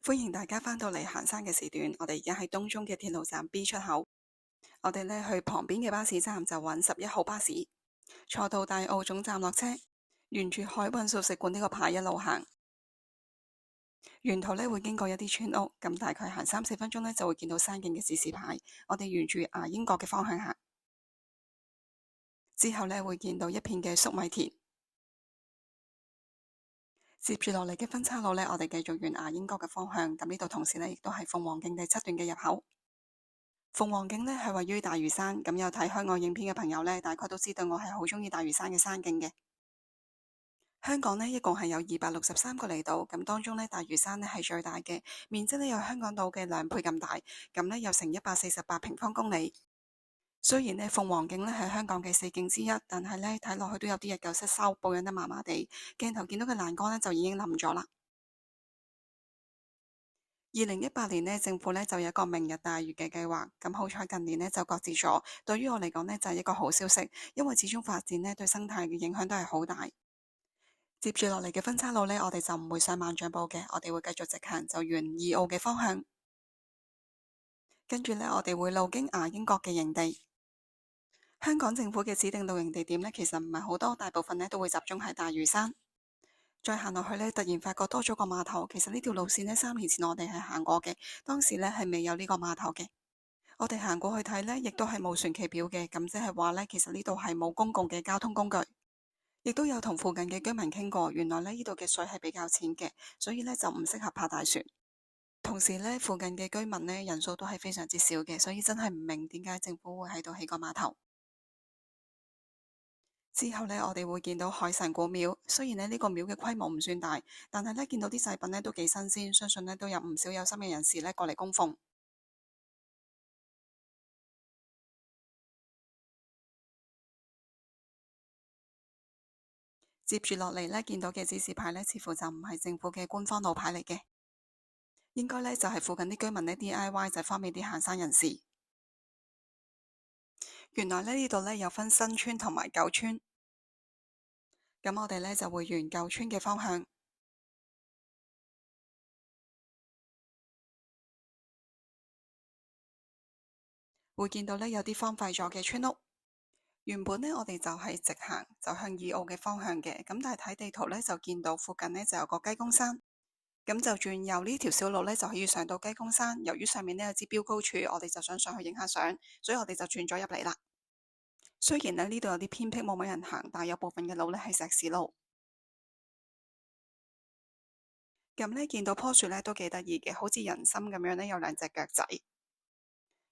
歡迎大家返到嚟行山嘅時段，我哋而家喺東涌嘅鐵路站 B 出口。我哋呢去旁邊嘅巴士站就揾11號巴士，坐到大澳總站落車，沿住海運素食館呢個牌一路行。沿途呢會經過一啲村屋，咁大概行3-4分鐘呢就會見到山徑嘅指示牌。我哋沿住牙鷹角嘅方向行，之後呢會見到一片嘅粟米田。接住落嚟嘅分岔路呢，我哋繼續沿牙鷹角嘅方向。咁呢度同時呢亦都係鳳凰徑第7段嘅入口。鳳凰徑呢係位於大嶼山，咁有睇香港影片嘅朋友呢，大概都知道我係好中意大嶼山嘅山徑嘅。香港呢一共係有263個離島，咁當中呢大嶼山呢係最大嘅，面積呢有香港島嘅2倍咁大，咁呢有成148平方公里。雖然呢鳳凰徑呢係香港嘅4徑之一，但係呢睇落去都有啲日久失修，保養得麻麻地，鏡頭見到嘅欄杆呢就已經冧咗啦。2018年呢，政府呢就有一個明日大嶼嘅計劃，咁好彩近年呢就擱置咗。對於我嚟講呢，就係一個好消息，因為始終發展呢對生態嘅影響都係好大。接住落嚟嘅分岔路呢，我哋就唔會上萬丈步嘅，我哋會繼續直行，就沿2澳嘅方向。跟住呢，我哋會路經牙鷹角嘅營地。香港政府嘅指定露營地點呢，其實唔係好多，大部分呢都會集中喺大嶼山。再行落去呢，突然發覺多咗個碼頭。其實呢條路線呢，3年前我哋係行過嘅，當時呢係未有呢個碼頭嘅。我哋行過去睇呢，亦都係冇船期表嘅，咁即係話呢，其實呢度係冇公共嘅交通工具。亦都有同附近嘅居民傾過，原來呢度嘅水係比較淺嘅，所以呢就唔適合泊大船。同時呢，附近嘅居民呢人數都係非常之少嘅，所以真係唔明點解政府會喺度起個碼頭。之後呢，我哋會見到海神古廟。雖然呢個廟嘅規模唔算大，但係呢見到啲祭品呢都幾新鮮，相信呢都有唔少有心嘅人士呢過嚟供奉。接住落嚟呢，見到嘅指示牌呢，似乎就唔係政府嘅官方路牌嚟嘅，應該呢就係附近啲居民呢 DIY，就方便啲行山人士。原來呢度呢有分新村同埋舊村，咁我哋呢就會沿舊村嘅方向。會見到呢有啲荒廢咗嘅村屋。原本呢，我哋就係直行，就向2澳嘅方向嘅。咁但係睇地圖呢，就見到附近呢就有個雞公山。咁就轉右呢條小路呢，就可以上到雞公山。由於上面呢有支標高柱，我哋就想上去影下相，所以我哋就轉咗入嚟啦。雖然呢度有啲偏僻，冇乜人行，但係有部分嘅路呢係石屎路。咁呢，見到棵樹呢都幾得意嘅，好似人參咁樣呢，有2隻腳仔。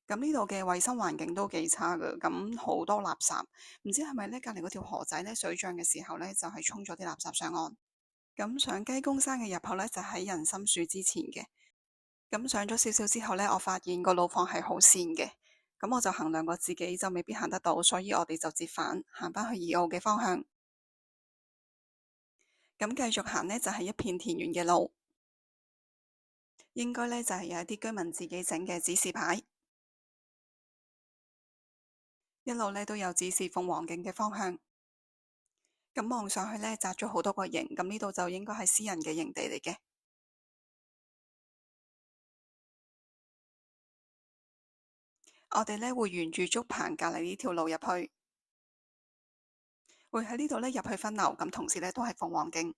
咁呢度嘅衛生環境都幾差㗎，咁好多垃圾，唔知係咪呢隔離嗰條河仔呢水漲嘅時候呢，就係沖咗啲垃圾上岸。咁上雞公山嘅入口呢，就喺人參樹之前嘅。咁上咗少少之後呢，我發現個路況係好跣嘅，咁我就衡量過自己就未必行得到，所以我哋就折返行返去2澳嘅方向。咁繼續行呢，就係一片田園嘅路，應該呢，就係有一啲居民自己整嘅指示牌。一路呢都有指示鳳凰徑嘅方向，咁望上去呢，紮咗好多個營，咁呢度就應該係私人嘅營地嚟嘅。我哋呢會沿住竹棚隔離呢條路入去，會喺呢度呢入去分流，咁同時呢都係鳳凰徑。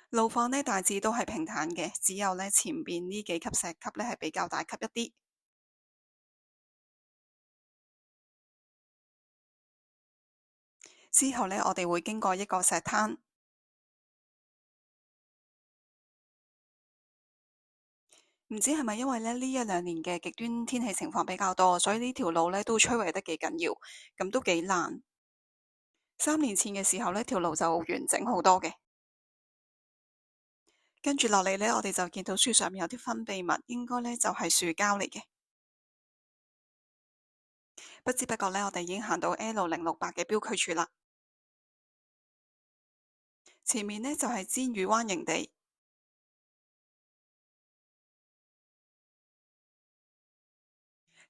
路況呢大致都係平坦嘅，只有呢前邊呢幾級石級呢係比較大級一啲。之後呢，我哋會經過一個石灘，唔知係咪因為呢1-2年嘅極端天氣情況比較多，所以呢條路呢都摧毀得幾緊要，咁都幾爛。3年前嘅時候呢條路就完整好多嘅。跟住落嚟呢，我哋就見到樹上面有啲分泌物，應該呢就係樹膠嚟嘅。不知不覺呢，我哋已經行到 L068嘅標距處啦。前面呢就係煎魚灣營地，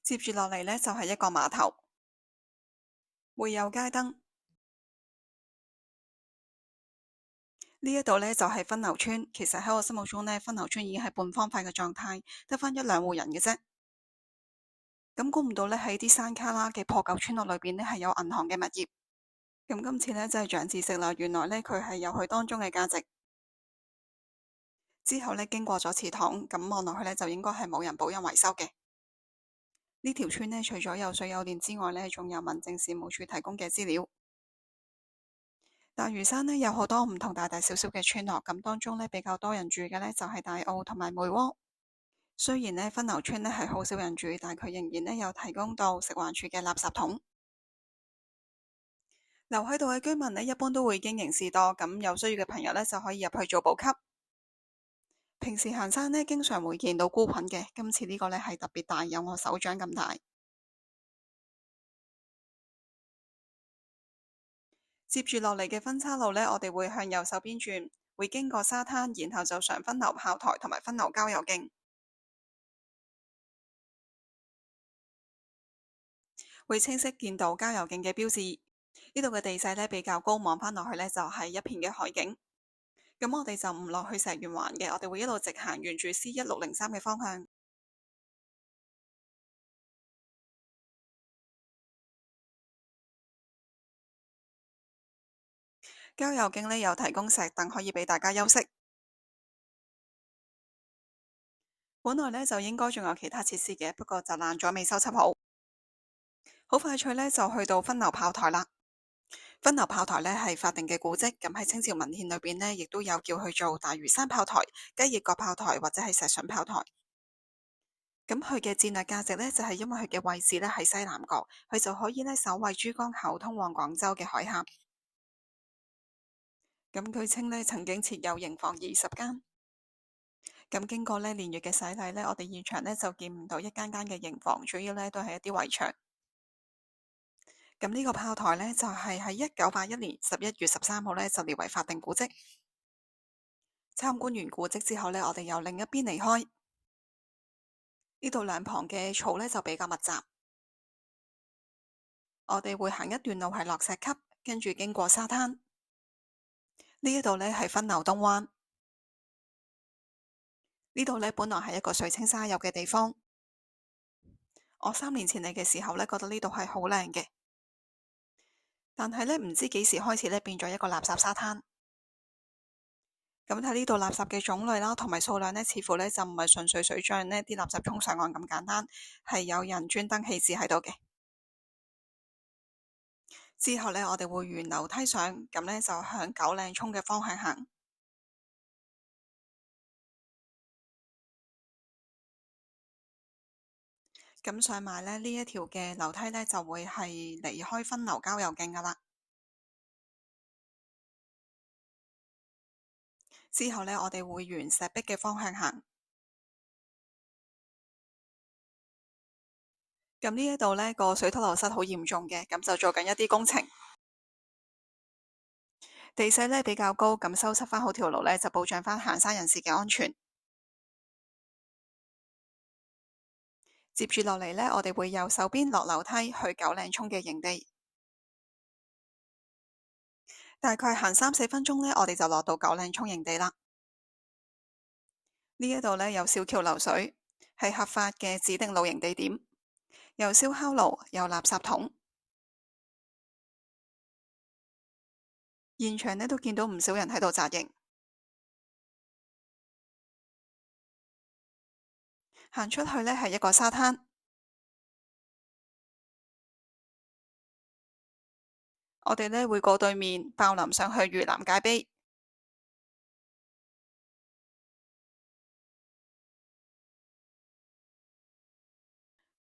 接住落嚟呢就係一個碼頭，會有街燈。呢一度呢，就係分流村，其實喺我心目中呢，分流村已經係半荒廢嘅狀態，得返一兩戶人嘅啫。咁估唔到呢，喺啲山卡拉嘅破舊村落裏邊呢，係有銀行嘅物業。咁今次呢，真係長知識啦，原來呢，佢係有佢當中嘅價值。之後呢，經過咗祠堂，咁望落去呢，就應該係冇人保養維修嘅。呢條村呢，除咗有水有電之外呢，仲有民政事務處提供嘅資料。大嶼山呢，有好多唔同大大小小嘅村落，咁當中呢，比較多人住嘅呢，就係大澳同埋梅窩。雖然呢，分流村呢係好少人住，但佢仍然呢有提供到食環署嘅垃圾桶。留喺度嘅居民呢，一般都會經營士多，咁有需要嘅朋友呢，就可以入去做補給。平時行山呢，經常會見到菇菌嘅，今次呢個呢係特別大，有我手掌咁大。接住落嚟嘅分岔路呢，我哋會向右手邊轉，會經過沙灘，然後就上分流炮台同埋分流郊遊徑，會清晰見到郊遊徑嘅標誌。呢度嘅地勢呢比較高，望返落去呢就係一片嘅海景。咁我哋就唔落去石園環嘅，我哋會一路直行，沿住 C1603嘅方向。郊遊徑呢有提供石凳可以俾大家休息。本來呢就應該仲有其他設施嘅，不過就爛咗未修葺好。好快脆呢就去到分流炮台啦。分流炮台呢係法定嘅古蹟，咁喺清朝文獻裏邊呢，亦都有叫佢做大嶼山炮台、雞翼角炮台或者係石筍炮台。咁佢嘅戰略價值呢，就係因為佢嘅位置呢喺西南角，佢就可以呢守衛珠江口通往廣州嘅海峽。咁據稱呢，曾經設有營房20間。咁經過呢年月嘅洗禮呢，我哋現場呢就見唔到一間間嘅營房，主要呢都係一啲圍牆。咁呢個炮台呢，就係喺1981年11月13號呢就列為法定古蹟。參觀完古蹟之後呢，我哋由另一邊離開。呢度兩旁嘅草呢就比較密集。我哋會行一段路係落石級，跟住經過沙灘。呢一度呢係分流東灣。呢度呢本來係一個水清沙幼嘅地方。我3年前嚟嘅時候呢，覺得呢度係好靚嘅。但係呢，唔知幾時開始呢變咗一個垃圾沙灘。咁睇呢度垃圾嘅種類啦，同埋數量呢，似乎呢就唔係純粹水漲呢啲垃圾沖上岸咁簡單，係有人專登棄置喺度嘅。之後呢，我哋會沿樓梯上，咁呢就向九嶺涌嘅方向行。咁上埋呢一條嘅樓梯呢，就會係離開分流郊遊徑噶啦。之後呢，我哋會沿石壁嘅方向行。咁呢一度呢個水土流失好嚴重嘅，咁就做緊一啲工程。地勢呢比較高，咁修葺翻好條路呢，就保障翻行山人士嘅安全。接住落嚟呢，我哋會右手邊落樓梯去九嶺涌嘅營地。大概行3-4分鐘呢，我哋就落到九嶺涌營地啦。呢一度呢，有小橋流水，係合法嘅指定露營地點，有燒烤爐，有垃圾桶。現場呢都見到唔少人喺度紮營。行出去呢係一個沙灘，我哋呢會過對面爆林上去嶼南界碑。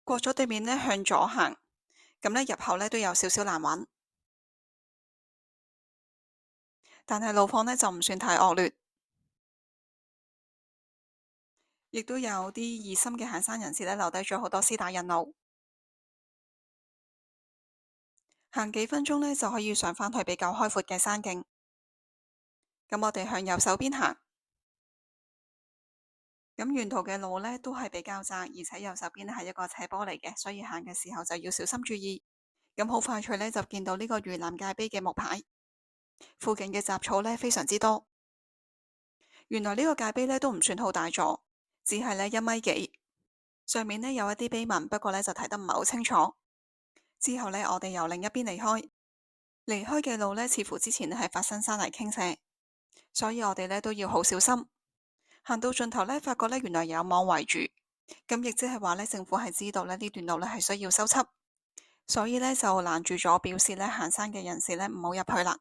過咗對面呢，向左行，咁呢入口呢都有少少難揾，但係路況呢就唔算太惡劣，亦都有啲熱心嘅行山人士呢留低咗好多絲帶印路。行幾分鐘呢，就可以上返去比較開闊嘅山徑。咁我哋向右手邊行，咁沿途嘅路呢都係比較窄，而且右手邊係一個斜坡嚟嘅，所以行嘅時候就要小心注意。咁好快脆呢，就見到呢個嶼南界碑嘅木牌，附近嘅雜草呢非常之多。原來呢個界碑呢都唔算好大座，只係呢1米幾，上面呢有一啲碑文，不過呢就睇得唔係好清楚。之後呢，我哋由另一邊離開嘅路呢，似乎之前呢係發生山泥傾瀉，所以我哋呢都要好小心。行到盡頭呢，發覺呢原來有網圍住，咁亦即係話呢，政府係知道呢呢段路呢係需要修葺，所以呢就攔住咗，表示呢行山嘅人士呢唔好入去啦。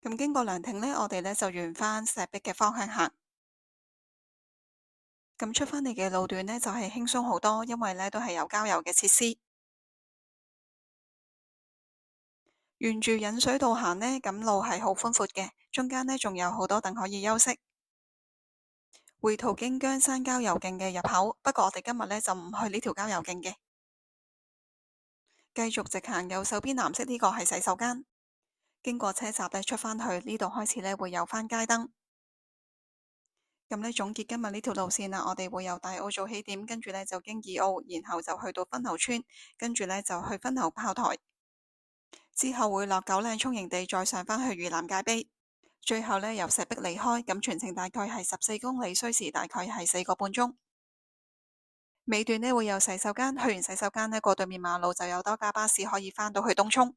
咁經過涼亭呢，我哋呢就沿返石壁嘅方向行。咁出返嚟嘅路段呢，就係輕鬆好多，因為呢都係有郊遊嘅設施。沿住引水道行呢，咁路係好寬闊嘅，中間呢仲有好多凳可以休息。回途經姜山郊遊徑嘅入口，不過我哋今日呢就唔去呢條郊遊徑嘅，繼續直行右手邊藍色呢個係洗手間。經過車閘呢，出返去呢度開始呢會有返街燈。咁呢總結今日呢條路線啦，我哋會由大澳做起點，跟住呢就經二澳，然後就去到分流村，跟住呢就去分流炮台，之後會落九嶺涌營地，再上返去嶼南界碑，最後呢由石壁離開，咁全程大概係14公里，需時大概係4個半鐘。尾段呢會有洗手間，去完洗手間呢過對面馬路就有多架巴士可以返到去東涌。